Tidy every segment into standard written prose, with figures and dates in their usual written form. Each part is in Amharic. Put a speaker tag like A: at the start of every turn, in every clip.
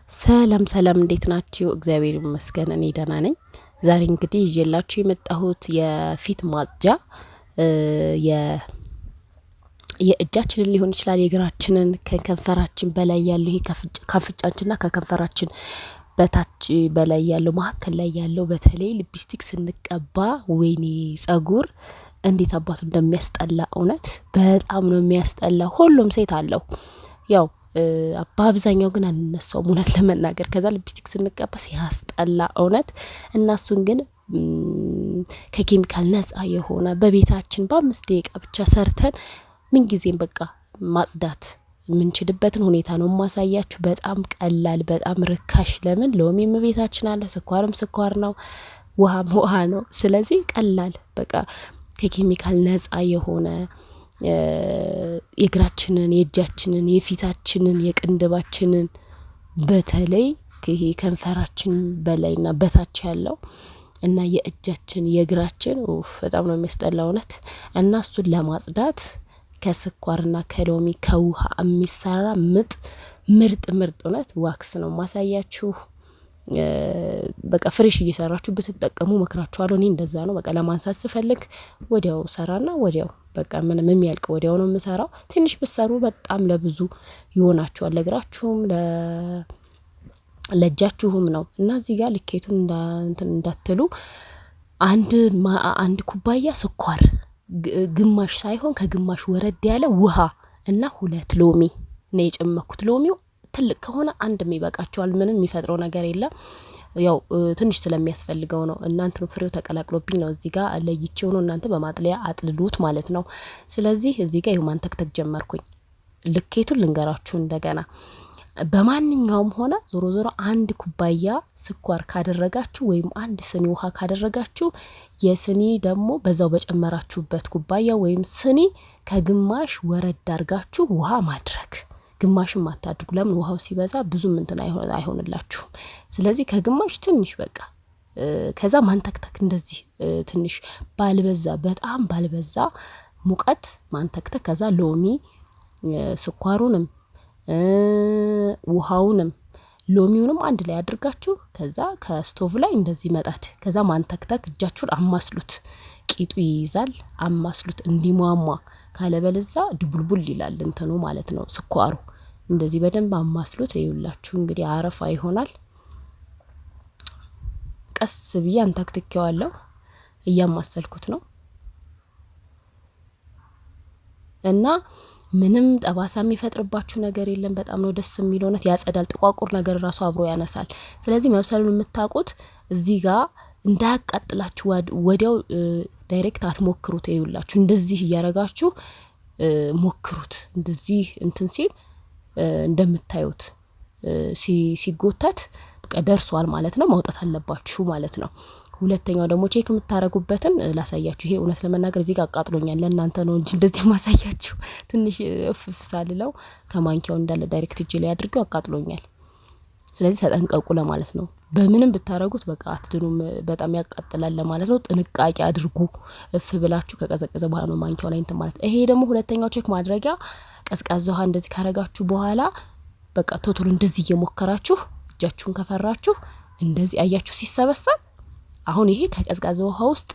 A: ሰላም ሰላም እንዴት ናችሁ? እግዚአብሔር ይመስገን እኔ ደህና ነኝ። ዛሬ እንግዲህ ይዤላችሁ የመጣሁት የፊት ማጽጃ የ የእጃችንን ሊሆን ይችላል የእግራችንን ከከንፈራችን በላይ ያለው ይሄ ካፍንጫችንና ከከንፈራችን በታች በላይ ያለው መሀከል ላይ ያለው በተለይ ሊፕስቲክ ስንቀባ ወይኔ ጸጉር እንዴት አባቱ እንደሚያስጠላ እውነት በጣም ነው የሚያስጠላ። ሁሉም ሴት አለው ያው በአብዛኛው ግን አንነሳውም እውነት ለመናገር ከዛ ሊፕስቲክ ስንቀባ ሲያስጠላ እውነት። እና እሱን ግን ከኬሚካል ነጻ የሆነ በቤታችን በ5 ደቂቃ ብቻ ሰርተን ምን ጊዜም በቃ ማጽዳት የምንችልበትን ሁኔታ ነው ማሳያችሁ። በጣም ቀላል በጣም ርካሽ። ለምን ሎሚም ቤታችን አለ፣ ስኳርም ስኳር ነው፣ ውሃም ውሃ ነው። ስለዚህ ቀላል በቃ ከኬሚካል ነጻ የሆነ የእግራችንን የእጃችንን የፊታችንን የቅንድባችንን በተለይ ይሄ ከንፈራችን በላይና በታች ያለው እና የእጃችን የእግራችን በጣም ነው የሚያስጠላው እውነት። እና እሱን ለማጽዳት ከስኳርና ከሎሚ ከውሃ የሚሰራ ምርጥ እውነት ዋክስ ነው ማሳያችሁ። በቃ ፍሬሽ እየሰራችሁ ብትጠቀሙ መክራችኋለሁ። እኔ እንደዛ ነው በቃ ለማንሳት ስፈልግ ወዲያው ሰራና ወዲያው በቃ ምንም የሚያልቅ ወዲያው ነው የምሰራው። ትንሽ ብትሰሩ በጣም ለብዙ ይሆናችኋል፣ ለእግራችሁም ለእጃችሁም ነው። እና እዚህ ጋር ልኬቱን እንዳትሉ አንድ ኩባያ ስኳር ግማሽ ሳይሆን ከግማሽ ወረድ ያለ ውሃ እና 2 ሎሚ ነው የጨመኩት። ሎሚው ትልቅ ከሆነ አንድም ይበቃችኋል፣ ምንም የሚፈጥረው ነገር የለም። ያው ትንሽ ስለሚያስፈልገው ነው። እናንተ ፍሬው ተቀላቅሎብኝ ነው እዚህ ጋር ለይቼው ነው። እናንተ በማጥለያ አጥልሉት ማለት ነው። ስለዚህ እዚህ ጋር ይሁን ማንተክተክ ጀመርኩኝ። ልኬቱን ልንገራችሁ እንደገና። በማንኛውም ሆነ ዞሮ ዞሮ 1 ኩባያ ስኳር ካደረጋችሁ ወይም 1 ስኒ ውሃ ካደረጋችሁ የስኒ ደግሞ በዛው በጨመራችሁበት ኩባያ ወይም ስኒ ከግማሽ ወረድ አድርጋችሁ ውሃ ማድረግ። ግማሽም አታድርጉ። ለምን ውሃው ሲበዛ ብዙም እንትን አይሆንላችሁም። ስለዚህ ከግማሽ ትንሽ በቃ ከዛ ማንተክተክ እንደዚህ ትንሽ ባልበዛ በጣም ባልበዛ ሙቀት ማንተክተክ። ከዛ ሎሚ ስኳሩንም ውሃውንም ሎሚውንም አንድ ላይ አድርጋችሁ ከዛ ከስቶቭ ላይ እንደዚህ መጣድ። ከዛ ማንተክተክ እጃችሁን አማስሉት፣ ቂጡ ይይዛል። አማስሉት እንዲሟሟ፣ ካለበለዛ ድቡልቡል ይላል እንትኑ ማለት ነው ስኳሩ። እንደዚህ በደንብ አማስሉት። ይውላችሁ እንግዲህ አረፋ ይሆናል። ቀስ ብዬ አንተክትኬዋለሁ፣ እያማሰልኩት ነው። እና ምንም ጠባሳ የሚፈጥርባችሁ ነገር የለም። በጣም ነው ደስ የሚለው እውነት። ያጸዳል፣ ጥቋቁር ነገር ራሱ አብሮ ያነሳል። ስለዚህ መብሰሉን የምታውቁት እዚህ ጋር እንዳያቃጥላችሁ ወዲያው ዳይሬክት አትሞክሩት። ይውላችሁ እንደዚህ እያረጋችሁ ሞክሩት። እንደዚህ እንትን ሲል እንደምታዩት ሲጎተት በቃ ደርሷል ማለት ነው። ማውጣት አለባችሁ ማለት ነው። ሁለተኛው ደግሞ ቼክ የምታረጉበትን ላሳያችሁ። ይሄ እውነት ለመናገር እዚህ ጋር አቃጥሎኛል። ለእናንተ ነው እንጂ እንደዚህ ማሳያችሁ። ትንሽ እፍፍሳልለው ከማንኪያው እንዳለ ዳይሬክት እጄ ላይ አድርገው አቃጥሎኛል። ስለዚህ ተጠንቀቁ ለማለት ነው። በምንም ብታረጉት በቃ አትድኑም፣ በጣም ያቃጥላል ለማለት ነው። ጥንቃቄ አድርጉ። እፍ ብላችሁ ከቀዘቀዘ በኋላ ነው ማንኪያው ላይ እንትን ማለት። ይሄ ደግሞ ሁለተኛው ቼክ ማድረጊያ ቀዝቃዛ ውሃ እንደዚህ ካረጋችሁ በኋላ በቃ ቶቶሎ እንደዚህ እየሞከራችሁ እጃችሁን ከፈራችሁ እንደዚህ አያችሁ ሲሰበሰብ። አሁን ይሄ ከቀዝቃዛ ውሃ ውስጥ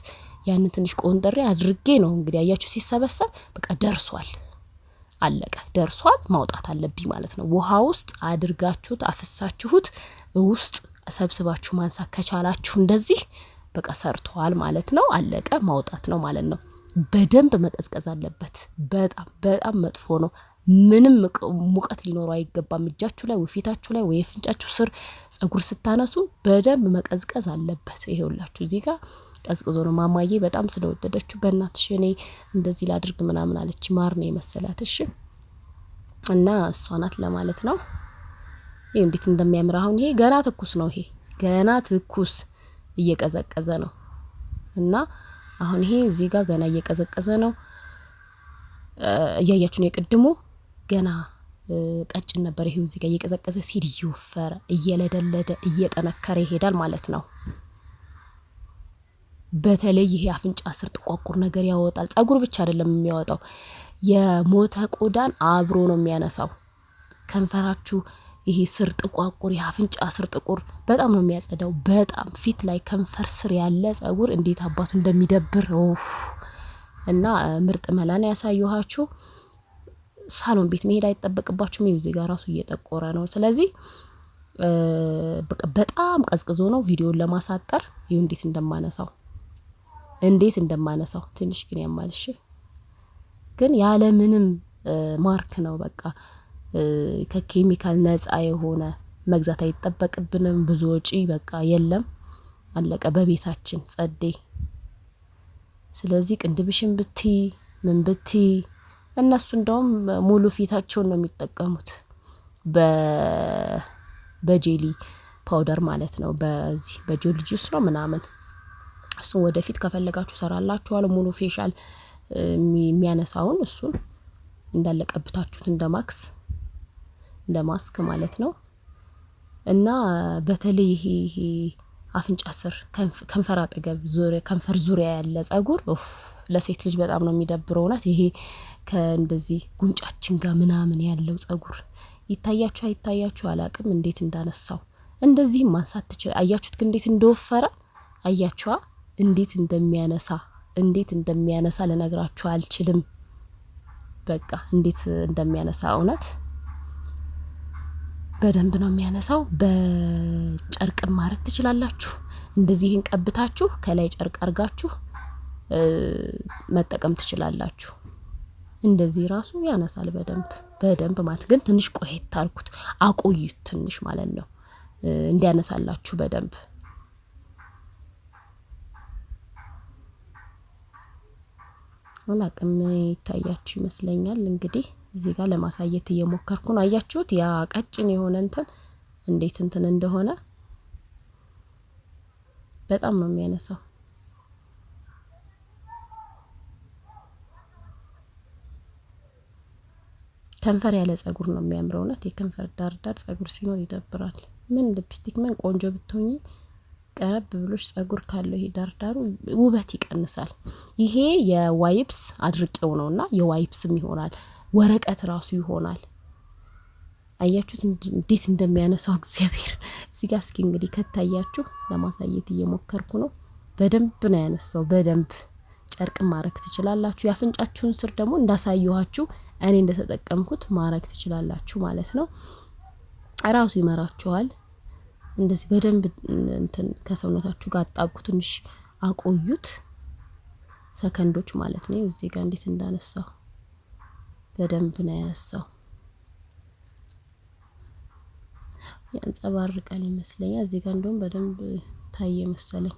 A: ያንን ትንሽ ቆንጥሬ አድርጌ ነው እንግዲህ አያችሁ ሲሰበሰብ በቃ ደርሷል። አለቀ፣ ደርሷል። ማውጣት አለብኝ ማለት ነው። ውሃ ውስጥ አድርጋችሁት አፍሳችሁት ውስጥ ሰብስባችሁ ማንሳት ከቻላችሁ እንደዚህ በቃ ሰርቷል ማለት ነው። አለቀ፣ ማውጣት ነው ማለት ነው። በደንብ መቀዝቀዝ አለበት። በጣም መጥፎ ነው። ምንም ሙቀት ሊኖረው አይገባም። እጃችሁ ላይ ወይ ፊታችሁ ላይ ወይ ፍንጫችሁ ስር ጸጉር ስታነሱ በደንብ መቀዝቀዝ አለበት። ይሄውላችሁ እዚህ ጋር ቀዝቅዞ ነው። ማማዬ በጣም ስለወደደችው በእናትሽ እኔ እንደዚህ ላድርግ ምናምን አለች። ማር ነው የመሰላት። እሺ እና እሷ ናት ለማለት ነው። ይሄ እንዴት እንደሚያምር አሁን ይሄ ገና ትኩስ ነው። ይሄ ገና ትኩስ እየቀዘቀዘ ነው። እና አሁን ይሄ እዚህ ጋር ገና እየቀዘቀዘ ነው። እያያችሁ ነው። የቅድሙ ገና ቀጭን ነበር። ይሄው እዚህ ጋር እየቀዘቀዘ ሲል እየወፈረ እየለደለደ እየጠነከረ ይሄዳል ማለት ነው። በተለይ ይሄ አፍንጫ ስር ጥቋቁር ነገር ያወጣል። ጸጉር ብቻ አይደለም የሚያወጣው፣ የሞተ ቆዳን አብሮ ነው የሚያነሳው። ከንፈራችሁ ይሄ ስር ጥቋቁር የአፍንጫ ስር ጥቁር በጣም ነው የሚያጸዳው። በጣም ፊት ላይ ከንፈር ስር ያለ ጸጉር እንዴት አባቱ እንደሚደብር እና ምርጥ መላን ያሳየኋችሁ። ሳሎን ቤት መሄድ አይጠበቅባችሁም። ይኸው እዚህ ጋር ራሱ እየጠቆረ ነው። ስለዚህ በጣም ቀዝቅዞ ነው ቪዲዮን ለማሳጠር። ይኸው እንዴት እንደማነሳው ትንሽ ግን ያማልሽ ግን ያለ ምንም ማርክ ነው። በቃ ከኬሚካል ነፃ የሆነ መግዛት አይጠበቅብንም። ብዙ ወጪ በቃ የለም። አለቀ በቤታችን ጸዴ። ስለዚህ ቅንድብሽን ብቲ ምን ብቲ እነሱ እንደውም ሙሉ ፊታቸውን ነው የሚጠቀሙት በጄሊ ፓውደር ማለት ነው። በዚህ በጄሊ ጁስ ነው ምናምን። እሱን ወደፊት ከፈለጋችሁ ሰራላችኋለሁ ሙሉ ፌሻል የሚያነሳውን እሱን እንዳለቀብታችሁት እንደ ማስክ ማለት ነው። እና በተለይ ይሄ አፍንጫ ስር ከንፈር አጠገብ ከንፈር ዙሪያ ያለ ጸጉር ለሴት ልጅ በጣም ነው የሚደብረው። እውነት ይሄ ከእንደዚህ ጉንጫችን ጋር ምናምን ያለው ጸጉር ይታያችሁ አይታያችሁ አላቅም። እንዴት እንዳነሳው እንደዚህም ማንሳት ትችል። አያችሁት ግን እንዴት እንደወፈረ አያችኋ? እንዴት እንደሚያነሳ ልነግራችሁ አልችልም። በቃ እንዴት እንደሚያነሳ እውነት በደንብ ነው የሚያነሳው። በጨርቅ ማረግ ትችላላችሁ። እንደዚህን ቀብታችሁ ከላይ ጨርቅ አርጋችሁ መጠቀም ትችላላችሁ። እንደዚህ ራሱ ያነሳል በደንብ ማለት ግን ትንሽ ቆየት አቆዩት ትንሽ ማለት ነው እንዲያነሳላችሁ በደንብ። አላቅም ይታያችሁ ይመስለኛል። እንግዲህ እዚህ ጋር ለማሳየት እየሞከርኩ ነው። አያችሁት? ያ ቀጭን የሆነ እንዴት እንደሆነ በጣም ነው የሚያነሳው። ከንፈር ያለ ጸጉር ነው የሚያምረው። እውነት የከንፈር ዳር ጸጉር ሲኖር ይደብራል። ምን ሊፕስቲክ ምን ቆንጆ ብትሆኚ ቀረብ ብሎሽ ጸጉር ካለው ይሄ ዳርዳሩ ውበት ይቀንሳል። ይሄ የዋይፕስ አድርቄው ነውና የዋይፕስም ይሆናል ወረቀት ራሱ ይሆናል። አያችሁት እንዴት እንደሚያነሳው እግዚአብሔር። እዚህ ጋር እስኪ እንግዲህ ከታያችሁ ለማሳየት እየሞከርኩ ነው። በደንብ ነው ያነሳው በደንብ። ጨርቅ ማረግ ትችላላችሁ። ያፍንጫችሁን ስር ደግሞ እንዳሳየኋችሁ እኔ እንደተጠቀምኩት ማረግ ትችላላችሁ ማለት ነው። ራሱ ይመራችኋል። እንደዚህ በደንብ ከሰውነታችሁ ጋር አጣብቁ። ትንሽ አቆዩት ሰከንዶች ማለት ነው። እዚህ ጋር እንዴት እንዳነሳው በደንብ ነው ያነሳው። ያንጸባርቃል ይመስለኛል። እዚህ ጋር እንደውም በደንብ ታየ መሰለኝ።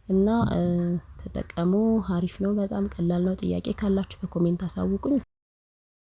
A: እና ተጠቀሙ። አሪፍ ነው። በጣም ቀላል ነው። ጥያቄ ካላችሁ በኮሜንት አሳውቁኝ።